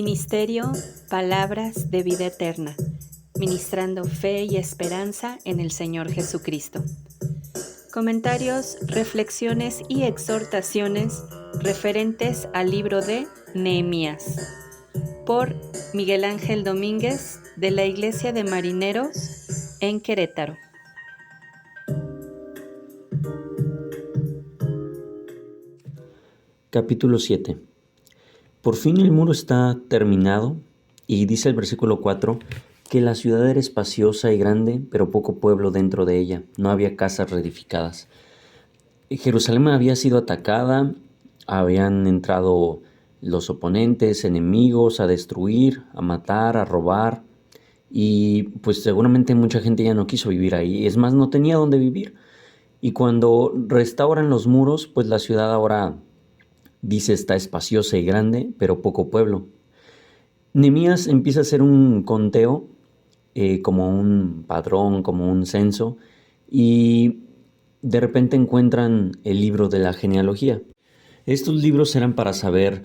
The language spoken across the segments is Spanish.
Ministerio Palabras de Vida Eterna, ministrando fe y esperanza en el Señor Jesucristo. Comentarios, reflexiones y exhortaciones referentes al libro de Nehemías, por Miguel Ángel Domínguez, de la Iglesia de Marineros en Querétaro. Capítulo 7. Por fin el muro está terminado, y dice el versículo 4 que la ciudad era espaciosa y grande, pero poco pueblo dentro de ella, no había casas reedificadas. Jerusalén había sido atacada, habían entrado los oponentes, enemigos, a destruir, a matar, a robar, y pues seguramente mucha gente ya no quiso vivir ahí, es más, no tenía dónde vivir. Y cuando restauran los muros, pues la ciudad ahora, dice, está espaciosa y grande, pero poco pueblo. Nehemías empieza a hacer un conteo, como un padrón, como un censo, y de repente encuentran el libro de la genealogía. Estos libros eran para saber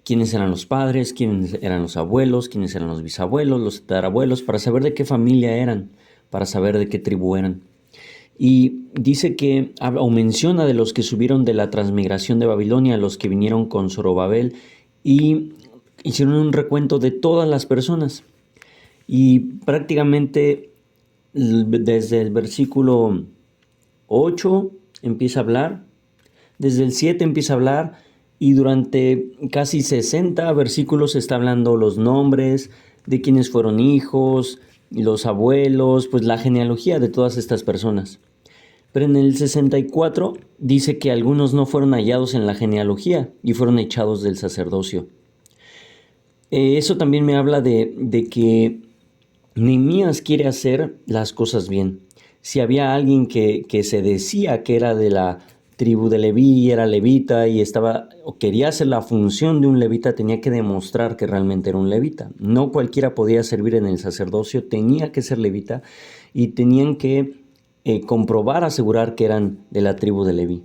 quiénes eran los padres, quiénes eran los abuelos, quiénes eran los bisabuelos, los tatarabuelos, para saber de qué familia eran, para saber de qué tribu eran. Y dice que, o menciona de los que subieron de la transmigración de Babilonia, los que vinieron con Zorobabel, y hicieron un recuento de todas las personas. Y prácticamente desde el versículo 8 empieza a hablar, desde el 7 empieza a hablar, y durante casi 60 versículos está hablando los nombres de quienes fueron hijos, los abuelos, pues la genealogía de todas estas personas. Pero en el 64 dice que algunos no fueron hallados en la genealogía y fueron echados del sacerdocio. Eso también me habla de que Nehemías quiere hacer las cosas bien. Si había alguien que se decía que era de la tribu de Leví, era levita y quería hacer la función de un levita, tenía que demostrar que realmente era un levita. No cualquiera podía servir en el sacerdocio, tenía que ser levita y tenían que comprobar, asegurar que eran de la tribu de Leví.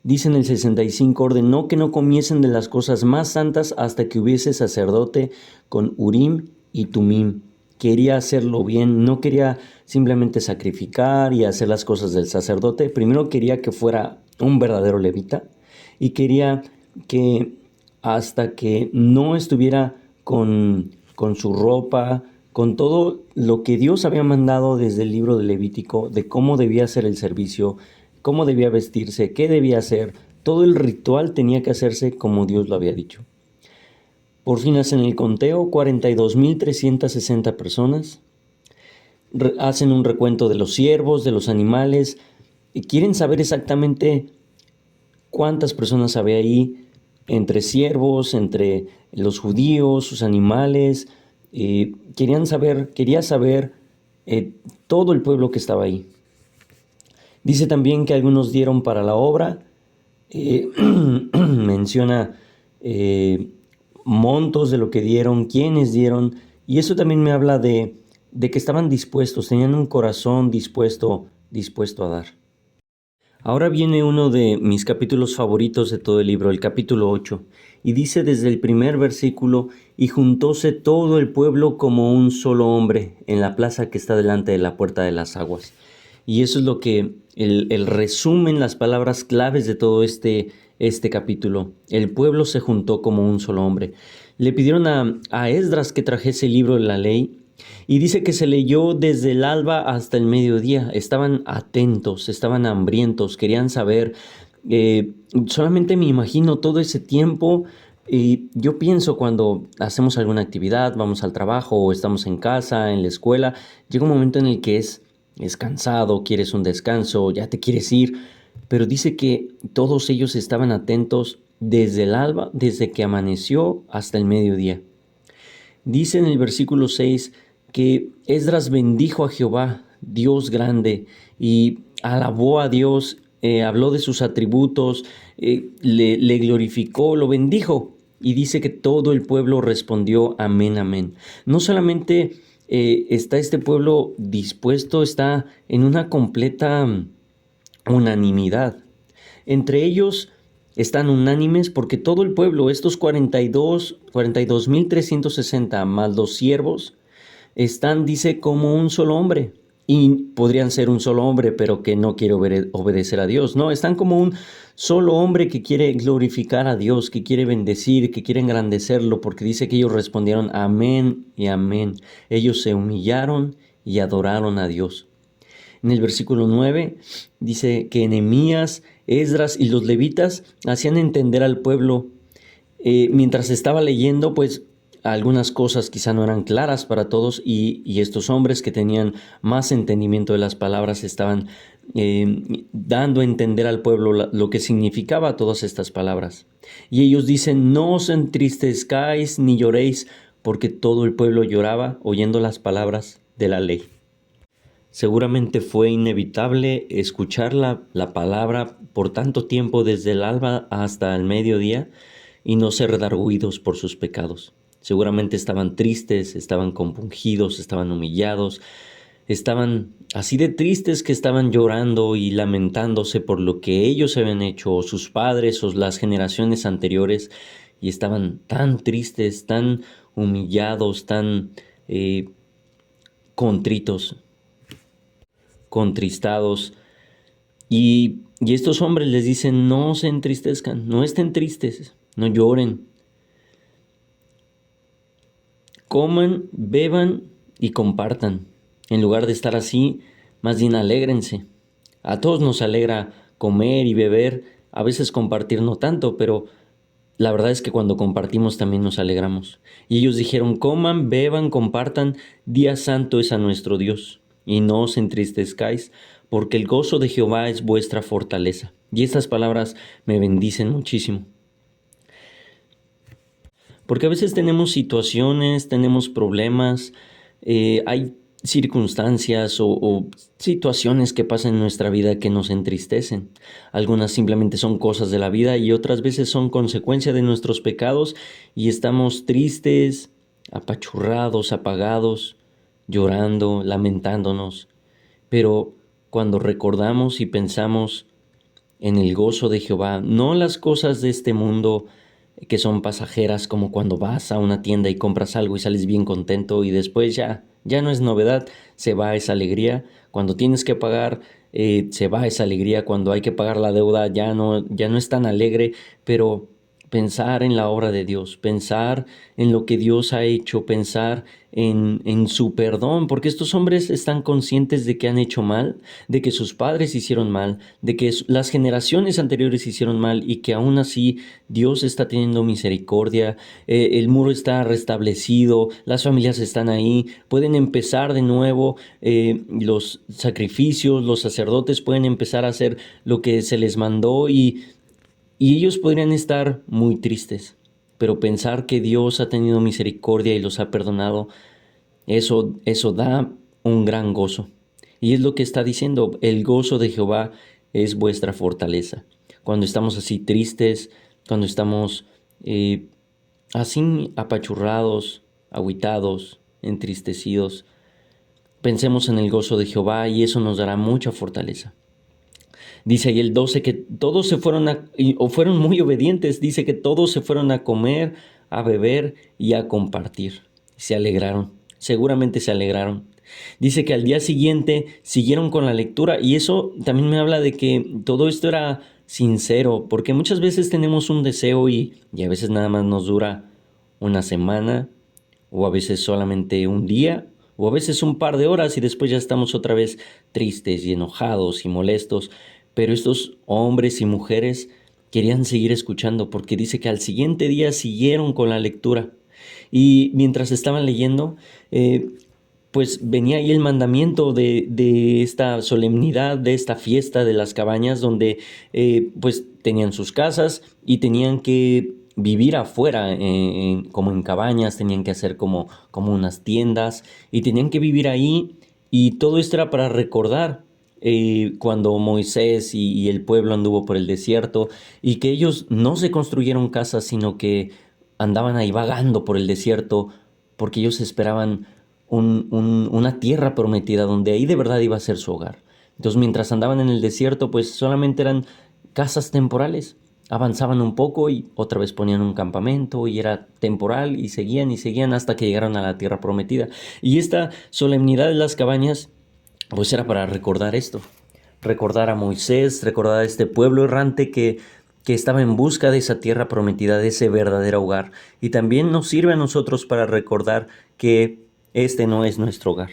Dice en el 65, ordenó que no comiesen de las cosas más santas hasta que hubiese sacerdote con Urim y Tumim. Quería hacerlo bien, no quería simplemente sacrificar y hacer las cosas del sacerdote. Primero quería que fuera un verdadero levita y quería que hasta que no estuviera con su ropa, con todo lo que Dios había mandado desde el libro de Levítico, de cómo debía ser el servicio, cómo debía vestirse, qué debía hacer, todo el ritual tenía que hacerse como Dios lo había dicho. Por fin hacen el conteo, 42,360 personas, hacen un recuento de los siervos, de los animales, y quieren saber exactamente cuántas personas había ahí, entre siervos, entre los judíos, sus animales. Quería saber todo el pueblo que estaba ahí. Dice también que algunos dieron para la obra, menciona montos de lo que dieron, quiénes dieron, y eso también me habla de que estaban dispuestos, tenían un corazón dispuesto a dar. Ahora viene uno de mis capítulos favoritos de todo el libro, el capítulo 8, y dice desde el primer versículo, y juntóse todo el pueblo como un solo hombre en la plaza que está delante de la puerta de las aguas. Y eso es lo que el resumen, las palabras claves de todo este capítulo. El pueblo se juntó como un solo hombre. Le pidieron a Esdras que trajese el libro de la ley, y dice que se leyó desde el alba hasta el mediodía. Estaban atentos, estaban hambrientos, querían saber. Solamente me imagino todo ese tiempo. Y yo pienso cuando hacemos alguna actividad, vamos al trabajo o estamos en casa, en la escuela, llega un momento en el que es cansado, quieres un descanso, ya te quieres ir. Pero dice que todos ellos estaban atentos desde el alba, desde que amaneció hasta el mediodía. Dice en el versículo 6 que Esdras bendijo a Jehová, Dios grande, y alabó a Dios, habló de sus atributos, le glorificó, lo bendijo. Y dice que todo el pueblo respondió amén, amén. No solamente está este pueblo dispuesto, está en una completa unanimidad. Entre ellos están unánimes porque todo el pueblo, estos 42.360 más los siervos, están, dice, como un solo hombre. Y podrían ser un solo hombre, pero que no quiere obedecer a Dios. No, están como un solo hombre que quiere glorificar a Dios, que quiere bendecir, que quiere engrandecerlo, porque dice que ellos respondieron amén y amén. Ellos se humillaron y adoraron a Dios. En el versículo 9 dice que Nehemías, Esdras y los levitas hacían entender al pueblo. Mientras estaba leyendo, pues algunas cosas quizá no eran claras para todos y estos hombres que tenían más entendimiento de las palabras estaban dando a entender al pueblo lo que significaba todas estas palabras. Y ellos dicen, no os entristezcáis ni lloréis, porque todo el pueblo lloraba oyendo las palabras de la ley. Seguramente fue inevitable escuchar la palabra por tanto tiempo desde el alba hasta el mediodía y no ser redarguidos por sus pecados. Seguramente estaban tristes, estaban compungidos, estaban humillados, estaban así de tristes que estaban llorando y lamentándose por lo que ellos habían hecho, o sus padres, o las generaciones anteriores, y estaban tan tristes, tan humillados, tan contristados. Y estos hombres les dicen, no se entristezcan, no estén tristes, no lloren. Coman, beban y compartan. En lugar de estar así, más bien alégrense. A todos nos alegra comer y beber, a veces compartir no tanto, pero la verdad es que cuando compartimos también nos alegramos. Y ellos dijeron, coman, beban, compartan, día santo es a nuestro Dios. Y no os entristezcáis, porque el gozo de Jehová es vuestra fortaleza. Y estas palabras me bendicen muchísimo. Porque a veces tenemos situaciones, tenemos problemas, hay circunstancias o situaciones que pasan en nuestra vida que nos entristecen. Algunas simplemente son cosas de la vida y otras veces son consecuencia de nuestros pecados y estamos tristes, apachurrados, apagados, llorando, lamentándonos. Pero cuando recordamos y pensamos en el gozo de Jehová, no las cosas de este mundo que son pasajeras, como cuando vas a una tienda y compras algo y sales bien contento y después ya no es novedad, se va esa alegría. Cuando tienes que pagar, se va esa alegría. Cuando hay que pagar la deuda, ya no es tan alegre, pero pensar en la obra de Dios, pensar en lo que Dios ha hecho, pensar en su perdón, porque estos hombres están conscientes de que han hecho mal, de que sus padres hicieron mal, de que las generaciones anteriores hicieron mal y que aún así Dios está teniendo misericordia, el muro está restablecido, las familias están ahí, pueden empezar de nuevo, los sacrificios, los sacerdotes pueden empezar a hacer lo que se les mandó y ellos podrían estar muy tristes, pero pensar que Dios ha tenido misericordia y los ha perdonado, eso da un gran gozo. Y es lo que está diciendo, el gozo de Jehová es vuestra fortaleza. Cuando estamos así tristes, cuando estamos así apachurrados, agüitados, entristecidos, pensemos en el gozo de Jehová y eso nos dará mucha fortaleza. Dice ahí el 12 que todos se fueron fueron muy obedientes. Dice que todos se fueron a comer, a beber y a compartir. Se alegraron, seguramente se alegraron. Dice que al día siguiente siguieron con la lectura y eso también me habla de que todo esto era sincero, porque muchas veces tenemos un deseo y a veces nada más nos dura una semana o a veces solamente un día o a veces un par de horas y después ya estamos otra vez tristes y enojados y molestos. Pero estos hombres y mujeres querían seguir escuchando porque dice que al siguiente día siguieron con la lectura. Y mientras estaban leyendo, pues venía ahí el mandamiento de esta solemnidad, de esta fiesta de las cabañas, donde pues tenían sus casas y tenían que vivir afuera, como en cabañas, tenían que hacer como unas tiendas y tenían que vivir ahí. Y todo esto era para recordar cuando Moisés y el pueblo anduvo por el desierto y que ellos no se construyeron casas, sino que andaban ahí vagando por el desierto porque ellos esperaban una tierra prometida donde ahí de verdad iba a ser su hogar. Entonces mientras andaban en el desierto pues solamente eran casas temporales avanzaban un poco y otra vez ponían un campamento y era temporal y seguían hasta que llegaron a la tierra prometida. Y esta solemnidad de las cabañas pues era para recordar esto, recordar a Moisés, recordar a este pueblo errante que estaba en busca de esa tierra prometida, de ese verdadero hogar. Y también nos sirve a nosotros para recordar que este no es nuestro hogar.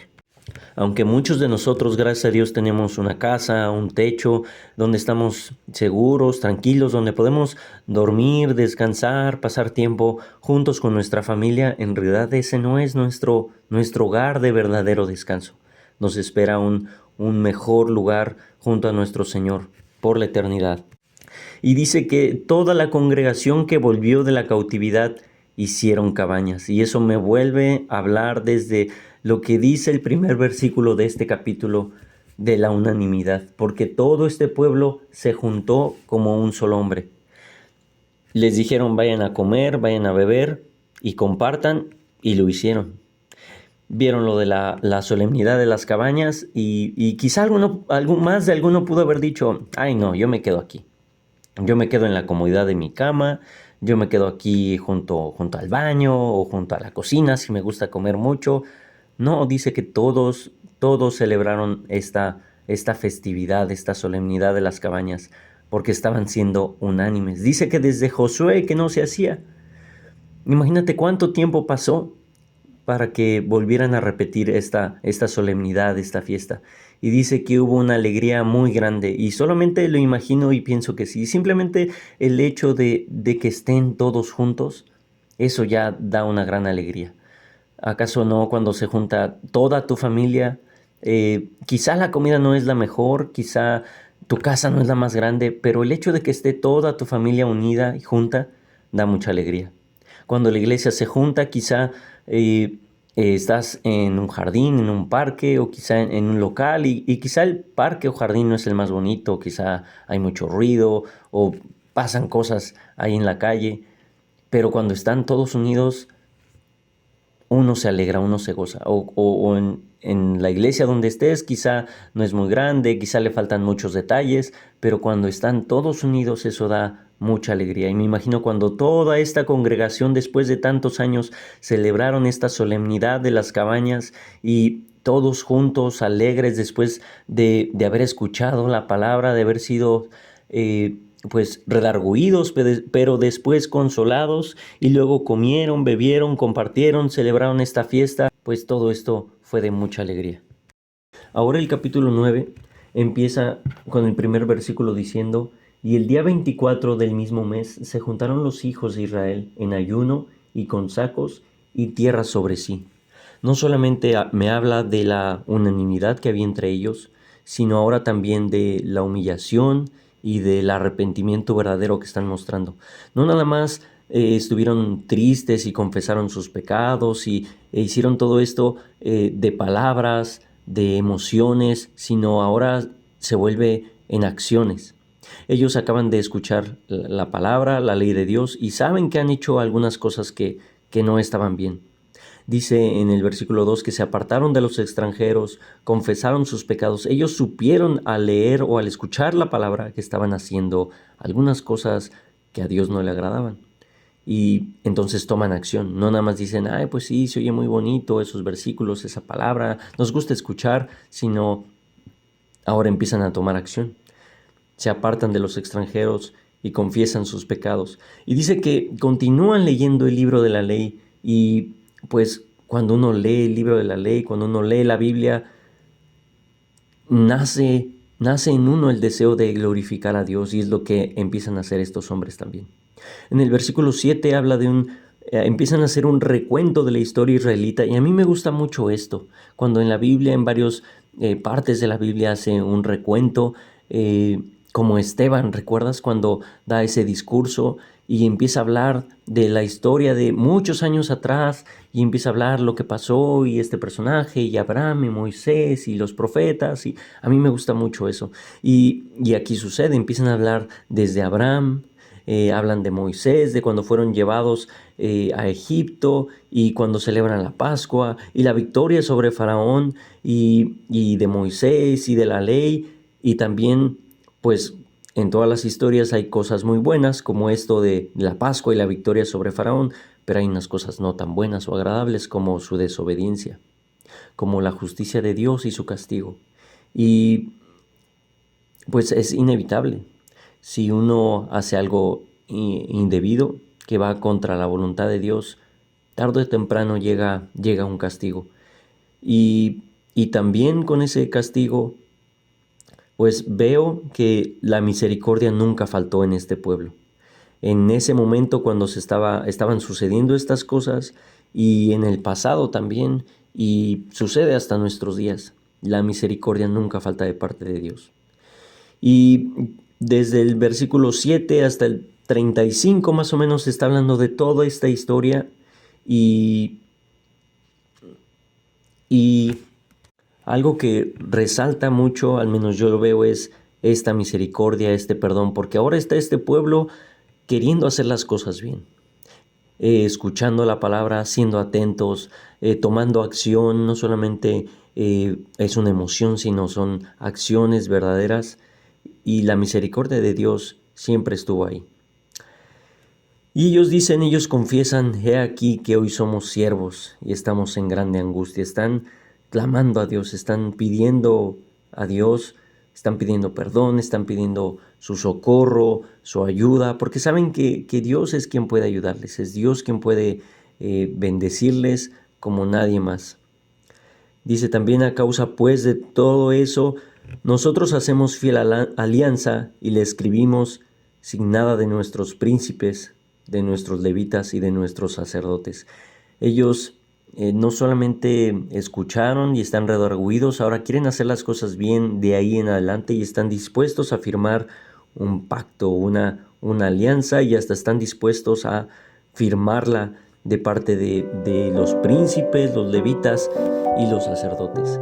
Aunque muchos de nosotros, gracias a Dios, tenemos una casa, un techo, donde estamos seguros, tranquilos, donde podemos dormir, descansar, pasar tiempo juntos con nuestra familia, en realidad ese no es nuestro hogar de verdadero descanso. Nos espera un mejor lugar junto a nuestro Señor por la eternidad. Y dice que toda la congregación que volvió de la cautividad hicieron cabañas. Y eso me vuelve a hablar desde lo que dice el primer versículo de este capítulo de la unanimidad. Porque todo este pueblo se juntó como un solo hombre. Les dijeron vayan a comer, vayan a beber y compartan, y lo hicieron. Vieron lo de la solemnidad de las cabañas y quizá más de alguno pudo haber dicho, ay no, yo me quedo aquí. Yo me quedo en la comodidad de mi cama, yo me quedo aquí junto al baño o junto a la cocina si me gusta comer mucho. No, dice que todos celebraron esta festividad, esta solemnidad de las cabañas, porque estaban siendo unánimes. Dice que desde Josué que no se hacía. Imagínate cuánto tiempo pasó para que volvieran a repetir esta solemnidad, esta fiesta. Y dice que hubo una alegría muy grande. Y solamente lo imagino y pienso que sí. Simplemente el hecho de que estén todos juntos, eso ya da una gran alegría. ¿Acaso no cuando se junta toda tu familia? Quizá la comida no es la mejor, quizá tu casa no es la más grande, pero el hecho de que esté toda tu familia unida y junta da mucha alegría. Cuando la iglesia se junta, quizá estás en un jardín, en un parque o quizá en un local y quizá el parque o jardín no es el más bonito, quizá hay mucho ruido o pasan cosas ahí en la calle, pero cuando están todos unidos, uno se alegra, uno se goza. O en la iglesia donde estés, quizá no es muy grande, quizá le faltan muchos detalles, pero cuando están todos unidos eso da mucha alegría. Y me imagino cuando toda esta congregación después de tantos años celebraron esta solemnidad de las cabañas y todos juntos, alegres después de haber escuchado la palabra, de haber sido pues redarguidos, pero después consolados, y luego comieron, bebieron, compartieron, celebraron esta fiesta, pues todo esto fue de mucha alegría. Ahora el capítulo 9 empieza con el primer versículo diciendo: y el día 24 del mismo mes se juntaron los hijos de Israel en ayuno y con sacos y tierra sobre sí. No solamente me habla de la unanimidad que había entre ellos, sino ahora también de la humillación y del arrepentimiento verdadero que están mostrando. No nada más estuvieron tristes y confesaron sus pecados e hicieron todo esto de palabras, de emociones, sino ahora se vuelve en acciones. Ellos acaban de escuchar la palabra, la ley de Dios, y saben que han hecho algunas cosas que no estaban bien. Dice en el versículo 2 que se apartaron de los extranjeros, confesaron sus pecados. Ellos supieron al leer o al escuchar la palabra que estaban haciendo algunas cosas que a Dios no le agradaban. Y entonces toman acción. No nada más dicen, ay, pues sí, se oye muy bonito esos versículos, esa palabra, nos gusta escuchar, sino ahora empiezan a tomar acción. Se apartan de los extranjeros y confiesan sus pecados. Y dice que continúan leyendo el libro de la ley y pues cuando uno lee el libro de la ley, cuando uno lee la Biblia, nace en uno el deseo de glorificar a Dios, y es lo que empiezan a hacer estos hombres también. En el versículo 7 habla de empiezan a hacer un recuento de la historia israelita, y a mí me gusta mucho esto, cuando en la Biblia, en varias partes de la Biblia hace un recuento, como Esteban, ¿recuerdas? Cuando da ese discurso y empieza a hablar de la historia de muchos años atrás y empieza a hablar lo que pasó y este personaje y Abraham y Moisés y los profetas, y a mí me gusta mucho eso. Y aquí sucede, empiezan a hablar desde Abraham, hablan de Moisés, de cuando fueron llevados a Egipto y cuando celebran la Pascua y la victoria sobre Faraón y de Moisés y de la ley, y también pues En todas las historias hay cosas muy buenas, como esto de la Pascua y la victoria sobre Faraón, pero hay unas cosas no tan buenas o agradables como su desobediencia, como la justicia de Dios y su castigo. Y pues es inevitable. Si uno hace algo indebido, que va contra la voluntad de Dios, tarde o temprano llega un castigo. Y también con ese castigo, pues veo que la misericordia nunca faltó en este pueblo. En ese momento cuando estaban sucediendo estas cosas, y en el pasado también, y sucede hasta nuestros días, la misericordia nunca falta de parte de Dios. Y desde el versículo 7 hasta el 35 más o menos está hablando de toda esta historia, y algo que resalta mucho, al menos yo lo veo, es esta misericordia, este perdón, porque ahora está este pueblo queriendo hacer las cosas bien, escuchando la palabra, siendo atentos, tomando acción. No solamente es una emoción, sino son acciones verdaderas, y la misericordia de Dios siempre estuvo ahí. Y ellos confiesan: he aquí que hoy somos siervos y estamos en grande angustia. Están clamando a Dios, están pidiendo a Dios, están pidiendo perdón, están pidiendo su socorro, su ayuda, porque saben que Dios es quien puede ayudarles, es Dios quien puede bendecirles como nadie más. Dice también: a causa pues de todo eso, nosotros hacemos fiel alianza y le escribimos sin nada de nuestros príncipes, de nuestros levitas y de nuestros sacerdotes. Ellos no solamente escucharon y están redargüidos, ahora quieren hacer las cosas bien de ahí en adelante, y están dispuestos a firmar un pacto, una alianza, y hasta están dispuestos a firmarla de parte de los príncipes, los levitas y los sacerdotes.